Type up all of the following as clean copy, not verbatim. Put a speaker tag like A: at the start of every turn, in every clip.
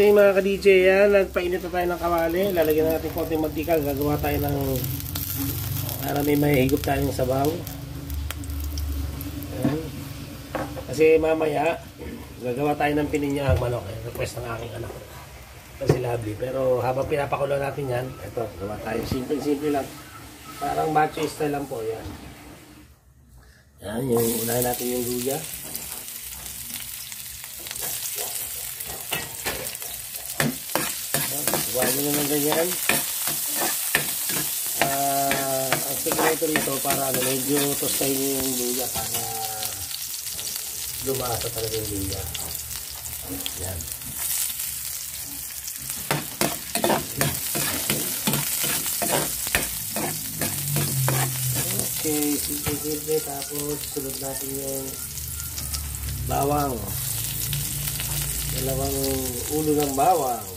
A: Okay mga ka-DJ, yan, nagpainit na tayo ng kawali. Lalagyan na natin konting mantika. Gagawa tayo ng para may mahigop tayong sabaw. Yan. Kasi mamaya gagawa tayo ng pininyahang manok. Request ng aking anak kasi lovely. Pero habang pinapakulo natin yan, ito, gawa tayo simple lang. Parang macho style lang po yan. Yan, yung unahin natin yung luya. Gawa nyo naman ganyan. Ang sekreto rito para medyo tostahin nyo yung luya para lumasa talaga yung luya. Yan. Okay, simple. Tapos sunod natin yung bawang. Dalawang ulo ng bawang.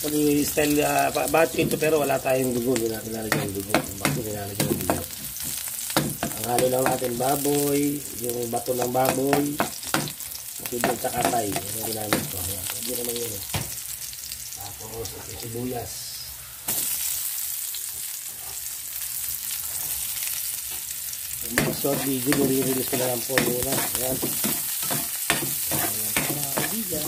A: Actually, style batch ito pero wala tayong dugo. Hindi natin lalagyan yung dugo. Bakit nilalagyan yung dugo? Ang halo lang natin baboy, yung bato ng baboy, matibig sa katay. Yan ang ginamit ko. Ayan. Hindi naman yun eh. Tapos, sibuyas. Yung mga short video, nire-release ko na lang po muna. Ayan. Ayan.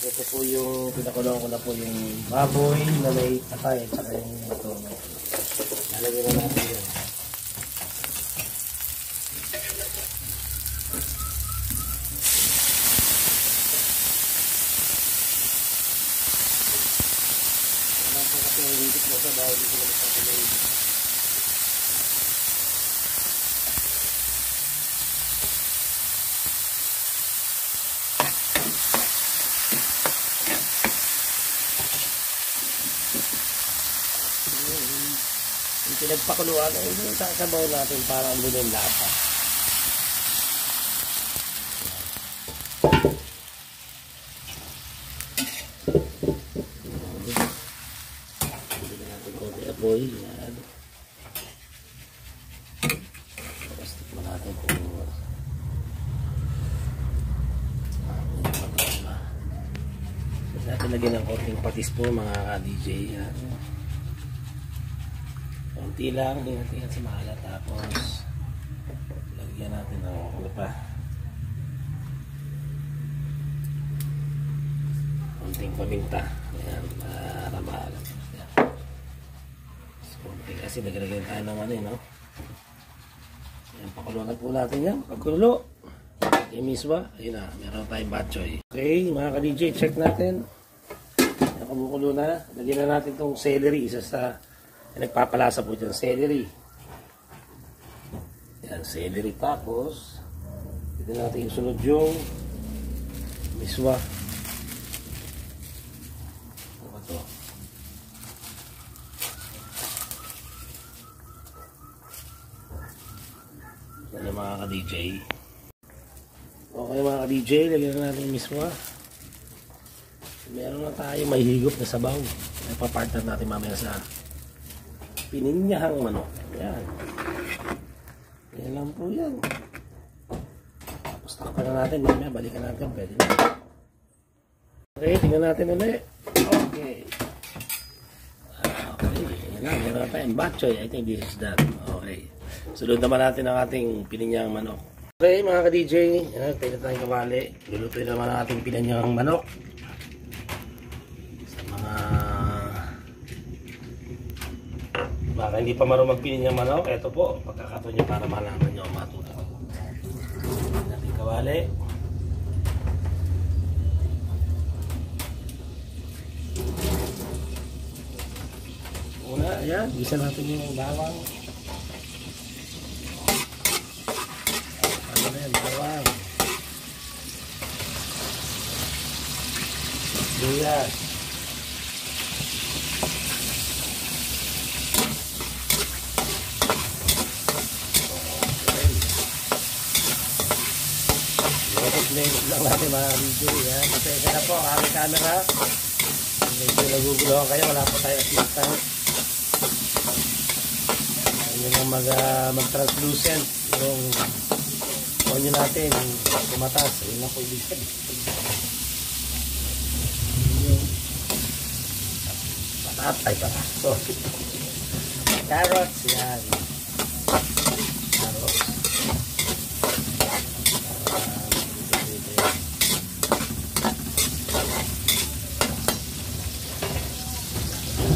A: Ito po yung pinakulong ko na po yung baboy na may katay at saka yung ito. Lalagyan na natin yan. Alam po kasi yung higit mo sa dahil dito na magpapalayin. Yung pinagpakuluan ay yung sasabaw natin para ang yung lasa. Bigyan natin konti apoy. Yan. Tapos tikman natin kung natin lagyan ng konting patis po mga ka-DJ. Yan. Konti lang, hindi natin yan sa maalat. Tapos lagyan natin ng ano pa, konting paminta. Ayan, para maalat. Konti kasi naglagyan tayo ng ano no? Ayan, pakuluan po natin yan. Pagkulo yung miswa, ayun na, meron tayong batchoy. Okay mga ka-DJ, check natin. Ayan, kumukulo na. Lagyan na natin itong celery, isa sa nagpapalasa po dyan, celery. Yan, celery. Tapos dito natin yung sunod yung miswa. Ano ba ito? Yan yung mga ka-DJ. Okay mga ka-DJ, lagyan na natin yung miswa. Meron na tayo may higop na sabaw. May papartner natin mamaya sa pininyahang manok. Yan. Yan lang po yan. Tapos takpan na natin. Mamaya balikan natin. Pwede na. Okay, tingnan natin ulit. Okay. Okay. Yan na. Meron na tayong batchoy. I think this is done. Okay. Sunod naman natin ang ating pininyahang manok. Okay mga ka-DJ. Yan. Tayo na tayong kawali. Lulutuin naman ang ating pininyahang manok. Baka hindi pa marunong magpinin yung manok, eto po, pagkakataon nyo para malaman nyo ang matuto. Natin kawali. Una, ayan, gisa natin yung bawang. Ano na yan, bawang. Sibuyas. Layos lang natin mga video. Yan. Masaya na po ang aming camera. Medyo naguguluhan kayo. Wala po tayo assistant. yung mag-translucent yung onion natin, tumatas. Ayun lang po ibig sabihin. Patat. So, carrots, yan. Carrots.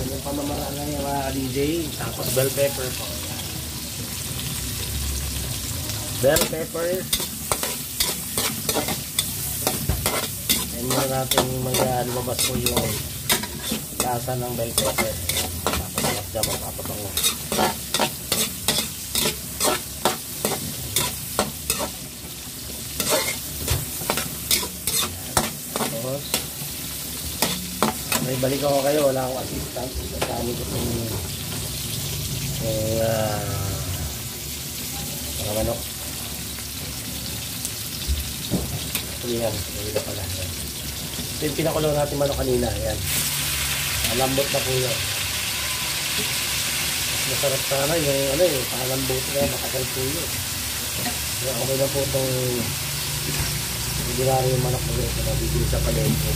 A: Yung pamamaraan lang yung mga DJ. Tapos bell pepper po. Bell pepper. And muna natin lumabas po yung lasa ng bell pepper. Tapos dyan magpapabango. Tapos may balik ako kayo. Wala akong assistant. Kasama ko itong mga manok. Yan, ito pala. Ito yung pinakulo natin manok kanina. Yan. Lambot na po yun. Mas masarap sana yung palambot na matagal po yun. Kaya okay na po itong bibirari yung manok na ito na bibili sa palengke.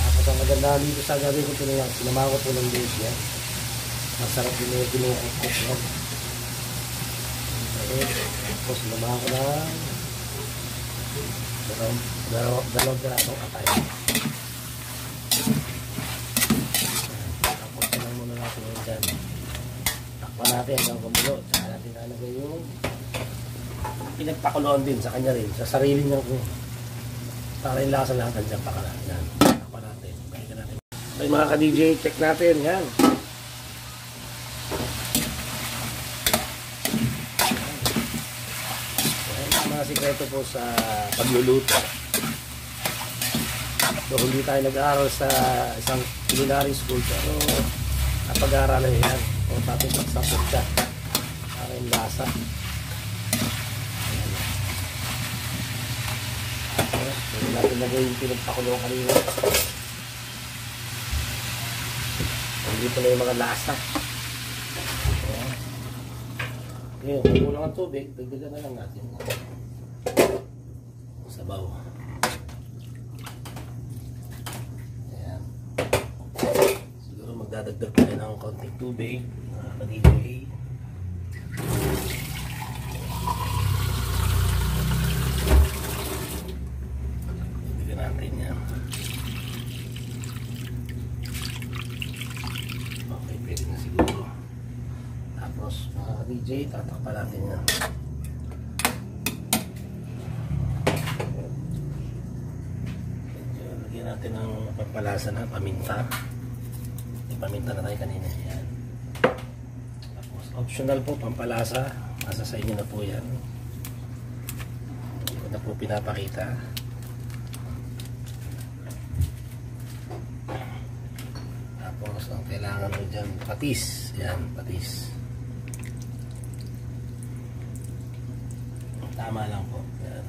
A: Tapos ang maganda dito sa gabi ko ito sinama ko po ng dish yan. Masarap din yung kinukukuk yan. Tapos sinama ko na dalawang pirasong atay. Tapos na lang muna natin yung dyan. Takpan natin hanggang kumulo. Saka natin nalagay yung pinagpakuloan din sa kanya rin. Sa sarili niya kung para yung lasa lahat dyan pakala. Yan. Takpan natin. Balikan natin. Okay mga ka-DJ, check natin. Yan. Sikreto po sa pagluluto. So, hindi tayo nag-aaral sa isang culinary school pero napag-aaralan yan. O tapos magsapot siya para yung lasa. Pwede natin lagay yung pinagpakulong kanina. Dito na yung mga lasa. Ngayon, kung kulang ang tubig, dagdagan na lang natin. Sabaw. Ayan. Siguro magdadagdag tayo ng konting tubig. Ka-DJ. Dagdagan natin yan. Okay, pwede na siguro. Tapos mga ka-DJ, tatakpan natin yan. Natin ang pagpalasa na paminta. May paminta na tayo kanina. Yan. Tapos optional po pampalasa. Nasa sa inyo na po yan. Hindi ko na po pinapakita. Tapos ang kailangan mo dyan patis. Yan, patis. Tama lang po. Yan.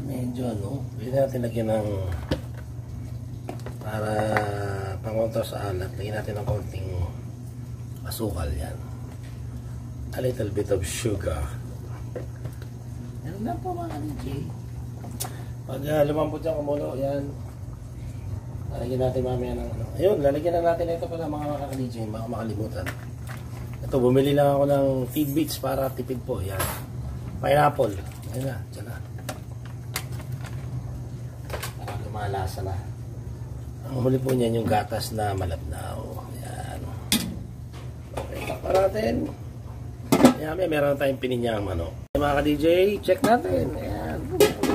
A: Medyo pwede natin lagyan ng para pangontra sa alat, lagyan natin ng konting asukal yan, a little bit of sugar. Yan lang po mga DJ. Pag lumambot yung kumulo yan, lalagyan natin mamaya ng ayun, lalagyan na natin ito pala mga DJ, baka makalimutan. Ito, bumili lang ako ng tidbits para tipid po. Yan, pineapple. Yan na, dyan na. Malasa na. Ang huli po niyan yung gatas na malabnaw. Ayan. Okay, takpan natin. Ayan, meron tayong pininyang manok. Mga ka-DJ, check natin. Ayan.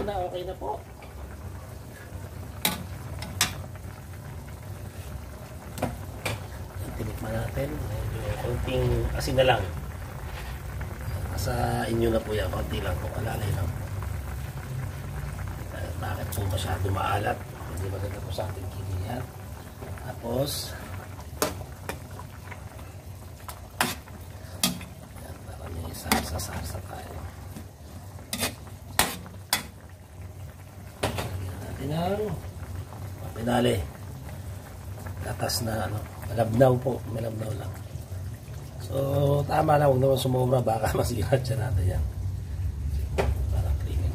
A: Okay na po. Tinikman natin. Konting asin na lang. Nasa inyo na po yan. Konti lang po. Alalay lang. Bakit po masyado maalat? Hindi maganda po sa ating kinihan. Tapos yan, para may sarsa-sarsa tayo. Lagyan natin ang pinali. patas na ano, malabnaw po, malabnaw lang. So, tama lang, huwag naman sumobra, baka masira siya natin yan. Parang creamy.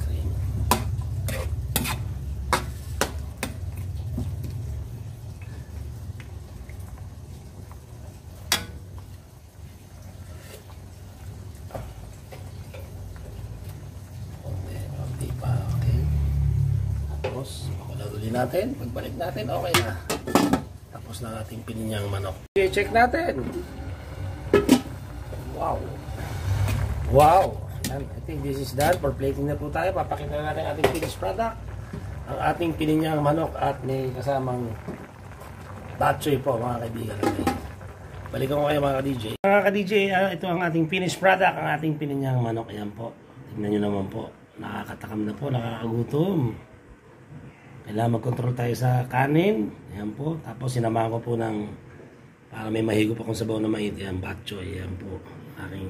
A: Konti pa, okay. Tapos, makulang ulit natin, pagbalik natin, okay na. Tapos na ating pininyang manok. Okay, check natin. Wow! Yan, I think this is done. For plating na po tayo. Papakita na natin ating finished product. Ang ating pininyang manok at may kasamang batchoy po, mga kaibigan. Balikan ko kayo, mga ka-DJ. Mga ka-DJ, ito ang ating finished product, ang ating pininyang manok. Ayan po. Tingnan nyo naman po. Nakakatakam na po, nakakagutom. Kailangan mag-control tayo sa kanin. Ayan po. Tapos sinamahan ko po ng para may mahigo pa akong sabaw na mait. Ayan, batchoy. Ayan po. Aking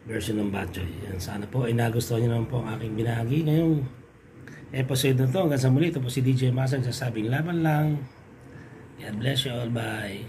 A: version ng batchoy. Ayan, sana po ay nagustuhan nyo naman po ang aking binahagi ngayong episode na to. Hanggang sa muli, ito po si DJ Masan, sasabing laban lang. God bless you all. Bye.